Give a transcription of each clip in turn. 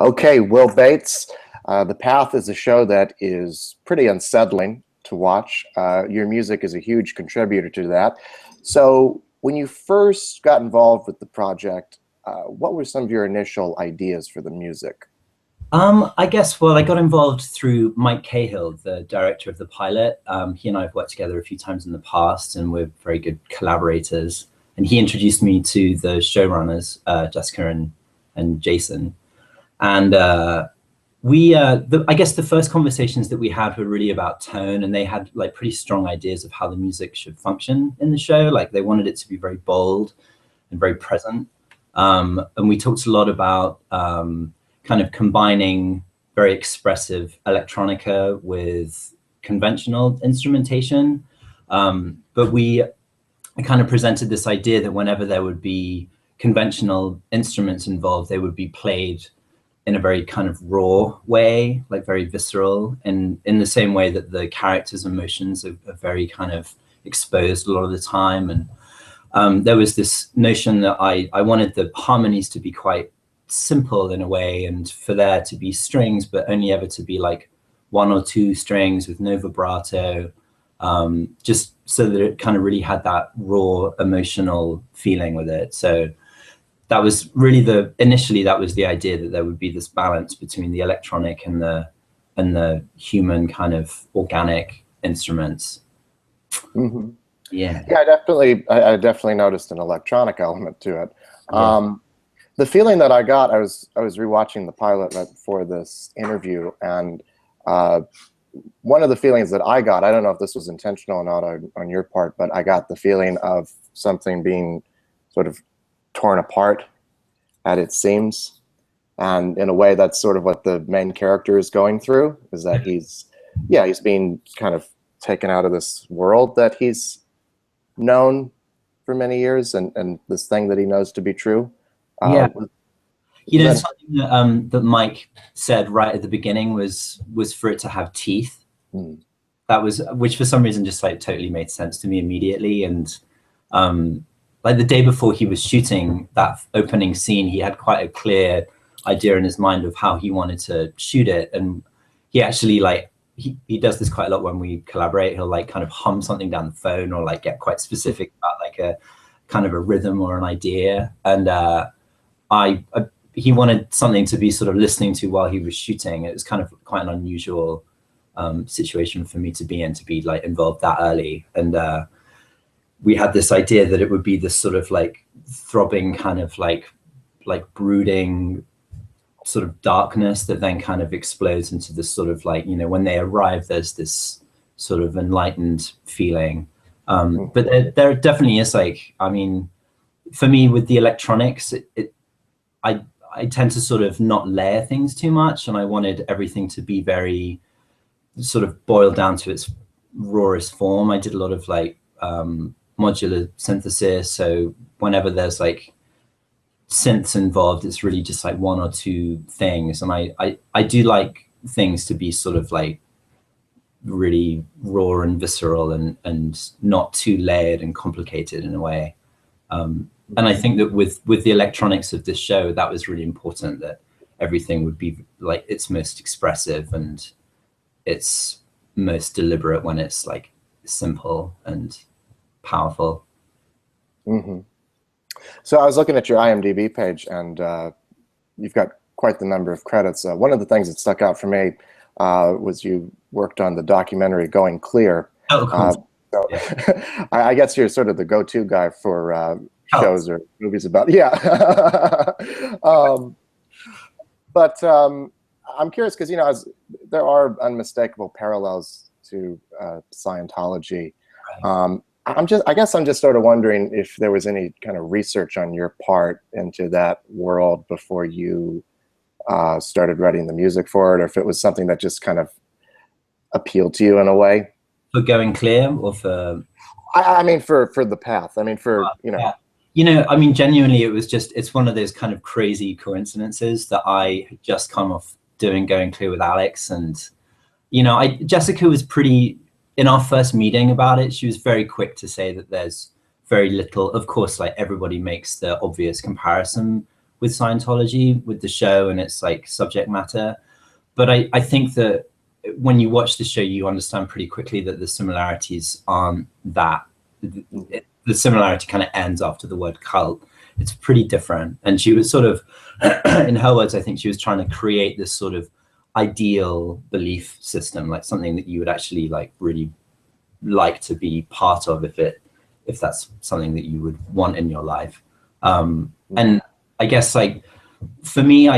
Okay, Will Bates. The Path is a show that is pretty unsettling to watch. Your music is a huge contributor to that. So when you first got involved with the project, what were some of your initial ideas for the music? I guess, well, I got involved through Mike Cahill, the director of the pilot. He and I have worked together a few times in the past, and we're very good collaborators. And he introduced me to the showrunners, Jessica and Jason. And I guess the first conversations that we had were really about tone, and they had like pretty strong ideas of how the music should function in the show. Like they wanted it to be very bold and very present. And we talked a lot about kind of combining very expressive electronica with conventional instrumentation. But I kind of presented this idea that whenever there would be conventional instruments involved, they would be played in a very kind of raw way, like very visceral, and in the same way that the characters' emotions are very kind of exposed a lot of the time. And there was this notion that I wanted the harmonies to be quite simple in a way, and for there to be strings, but only ever to be like one or two strings with no vibrato, just so that it kind of really had that raw emotional feeling with it. So that was really initially that was the idea, that there would be this balance between the electronic and the human kind of organic instruments. Mm-hmm. Yeah. Yeah, I definitely noticed an electronic element to it. Yeah. The feeling that I got, I was rewatching the pilot right before this interview, and one of the feelings that I got, I don't know if this was intentional or not on your part, but I got the feeling of something being sort of torn apart at its seams, and in a way that's sort of what the main character is going through, is that he's being kind of taken out of this world that he's known for many years, and this thing that he knows to be true. Yeah. Something that Mike said right at the beginning was for it to have teeth. That was, which for some reason just like totally made sense to me immediately. And like the day before he was shooting that opening scene, he had quite a clear idea in his mind of how he wanted to shoot it. And he actually like, he does this quite a lot when we collaborate. He'll like kind of hum something down the phone, or like get quite specific about like a kind of a rhythm or an idea. And he wanted something to be sort of listening to while he was shooting. It was kind of quite an unusual situation for me to be in, to be like involved that early. And we had this idea that it would be this sort of like throbbing kind of like brooding sort of darkness that then kind of explodes into this sort of like, you know, when they arrive, there's this sort of enlightened feeling. But there definitely is like, I mean, for me with the electronics, I tend to sort of not layer things too much, and I wanted everything to be very sort of boiled down to its rawest form. I did a lot of like modular synthesis, so whenever there's like synths involved, it's really just like one or two things. And I do like things to be sort of like really raw and visceral and not too layered and complicated in a way. And I think that with the electronics of this show, that was really important, that everything would be like its most expressive and its most deliberate when it's like simple and powerful. Mm-hmm. So I was looking at your IMDb page, and you've got quite the number of credits. One of the things that stuck out for me was you worked on the documentary Going Clear. Oh, cool. So Yeah. I guess you're sort of the go-to guy for shows or movies about, yeah. But I'm curious because, you know, there are unmistakable parallels to Scientology. I guess I'm just sort of wondering if there was any kind of research on your part into that world before you started writing the music for it, or if it was something that just kind of appealed to you in a way. For Going Clear, or for? I mean, for the Path. I mean, for, you know. Yeah. You know, I mean, genuinely, it's one of those kind of crazy coincidences that I had just come off doing Going Clear with Alex. And, you know, Jessica was pretty, in our first meeting about it, she was very quick to say that there's very little, of course, like everybody makes the obvious comparison with Scientology, with the show and its like subject matter. But I think that when you watch the show, you understand pretty quickly that the similarities aren't that. The similarity kind of ends after the word cult. It's pretty different. And she was sort of, in her words, I think she was trying to create this sort of ideal belief system, like something that you would actually like really like to be part of if that's something that you would want in your life. And I guess like for me,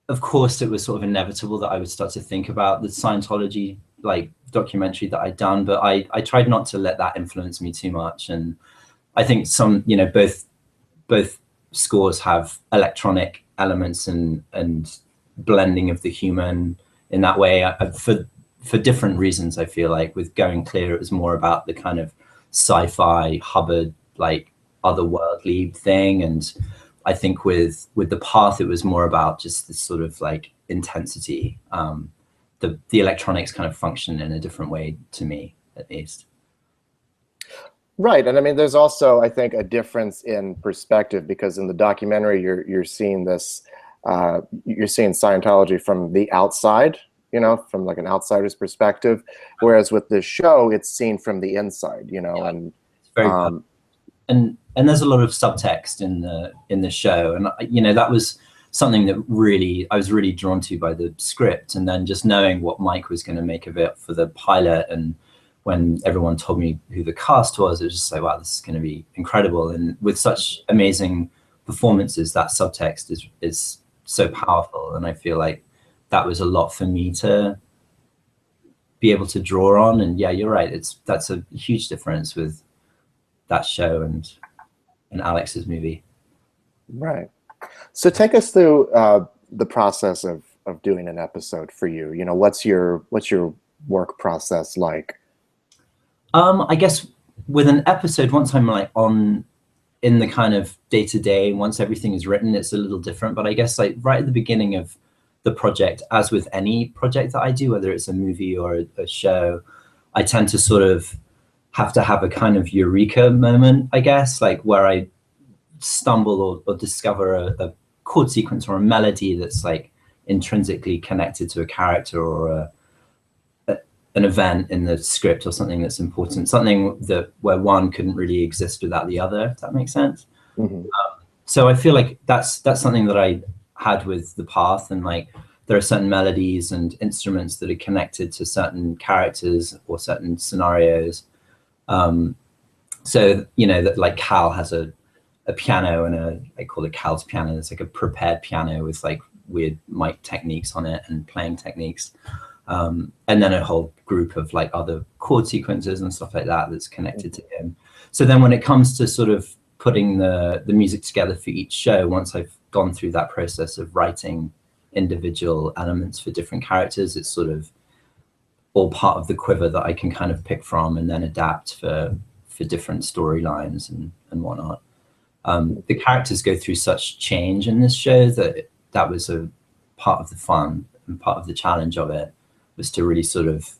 of course it was sort of inevitable that I would start to think about the Scientology like documentary that I'd done, but I tried not to let that influence me too much. And I think some, you know, both scores have electronic elements and blending of the human in that way. For different reasons, I feel like with Going Clear, it was more about the kind of sci-fi Hubbard, like otherworldly thing. And I think with the Path, it was more about just this sort of like intensity. The electronics kind of function in a different way to me, at least. Right, and I mean, there's also, I think, a difference in perspective, because in the documentary, you're seeing this, you're seeing Scientology from the outside, you know, from like an outsider's perspective, whereas with this show, it's seen from the inside, you know, and it's very and there's a lot of subtext in the show, and you know, that was something that really I was really drawn to by the script, and then just knowing what Mike was going to make of it for the pilot. And when everyone told me who the cast was, it was just like, wow, this is going to be incredible. And with such amazing performances, that subtext is so powerful. And I feel like that was a lot for me to be able to draw on. And yeah, you're right. That's a huge difference with that show and Alex's movie. Right. So take us through the process of doing an episode for you. You know, what's your work process like? I guess with an episode, once I'm like in the kind of day-to-day, once everything is written, it's a little different. But I guess like right at the beginning of the project, as with any project that I do, whether it's a movie or a show, I tend to sort of have to have a kind of eureka moment, I guess, like where I stumble or discover a chord sequence or a melody that's like intrinsically connected to a character or an event in the script, or something that's important, something that where one couldn't really exist without the other, if that makes sense. Mm-hmm. So I feel like that's something that I had with the Path, and like there are certain melodies and instruments that are connected to certain characters or certain scenarios. So you know that like Cal has a piano, and I call it Cal's piano. It's like a prepared piano with like weird mic techniques on it and playing techniques. And then a whole group of like other chord sequences and stuff like that that's connected to him. So then when it comes to sort of putting the music together for each show, once I've gone through that process of writing individual elements for different characters, it's sort of all part of the quiver that I can kind of pick from and then adapt for different storylines and whatnot. The characters go through such change in this show that was a part of the fun and part of the challenge of it, was to really sort of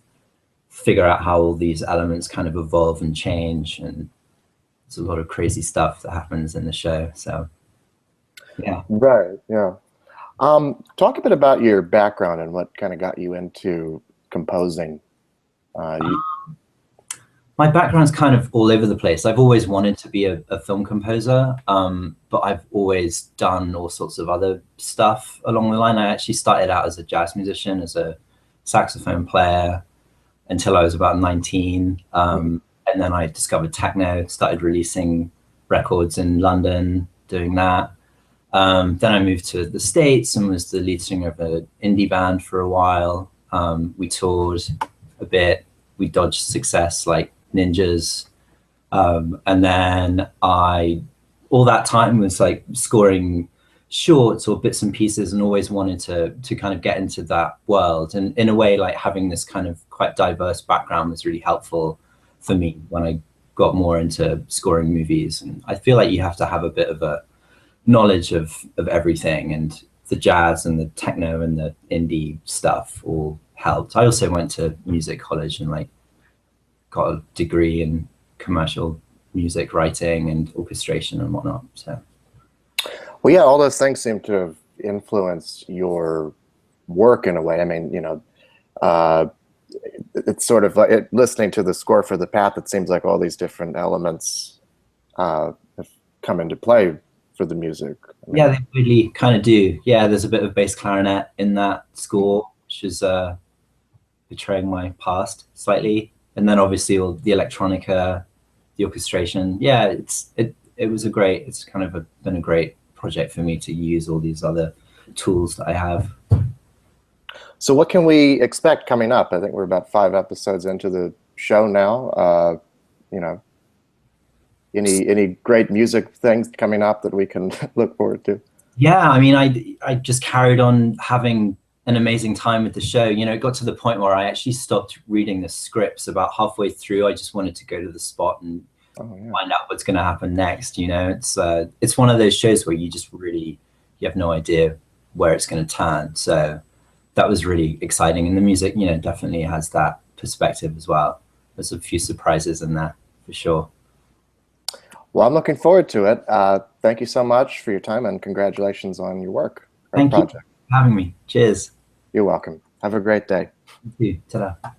figure out how all these elements kind of evolve and change. And there's a lot of crazy stuff that happens in the show. So, yeah. Right, yeah. Talk a bit about your background and what kind of got you into composing. My background's kind of all over the place. I've always wanted to be a film composer, but I've always done all sorts of other stuff along the line. I actually started out as a jazz musician, as a saxophone player, until I was about 19. And then I discovered techno, started releasing records in London, doing that. Then I moved to the States and was the lead singer of an indie band for a while. We toured a bit. We dodged success like ninjas. And then all that time was like scoring shorts or bits and pieces, and always wanted to kind of get into that world. And in a way, like having this kind of quite diverse background was really helpful for me when I got more into scoring movies. And I feel like you have to have a bit of a knowledge of everything, and the jazz and the techno and the indie stuff all helped. I also went to music college and like got a degree in commercial music writing and orchestration and whatnot. So Well, yeah, all those things seem to have influenced your work in a way. I mean, you know, uh, it's sort of like listening to the score for The Path. It seems like all these different elements have come into play for the music. I mean, Yeah, they really kind of do. Yeah, there's a bit of bass clarinet in that score, which is betraying my past slightly, and then obviously all the electronica, the orchestration. Yeah, it was a great. It's kind of been a great project for me to use all these other tools that I have. so what can we expect coming up? I think we're about 5 episodes into the show now. You know, any great music things coming up that we can look forward to? Yeah, I mean, I just carried on having an amazing time with the show. You know, it got to the point where I actually stopped reading the scripts about halfway through. I just wanted to go to the spot and find out what's going to happen next. You know, it's one of those shows where you just really, you have no idea where it's going to turn. So that was really exciting. And the music, you know, definitely has that perspective as well. There's a few surprises in there for sure. Well, I'm looking forward to it. Thank you so much for your time, and congratulations on your work or Thank project. you for having me. Cheers. You're welcome. Have a great day. You too. Ta-da.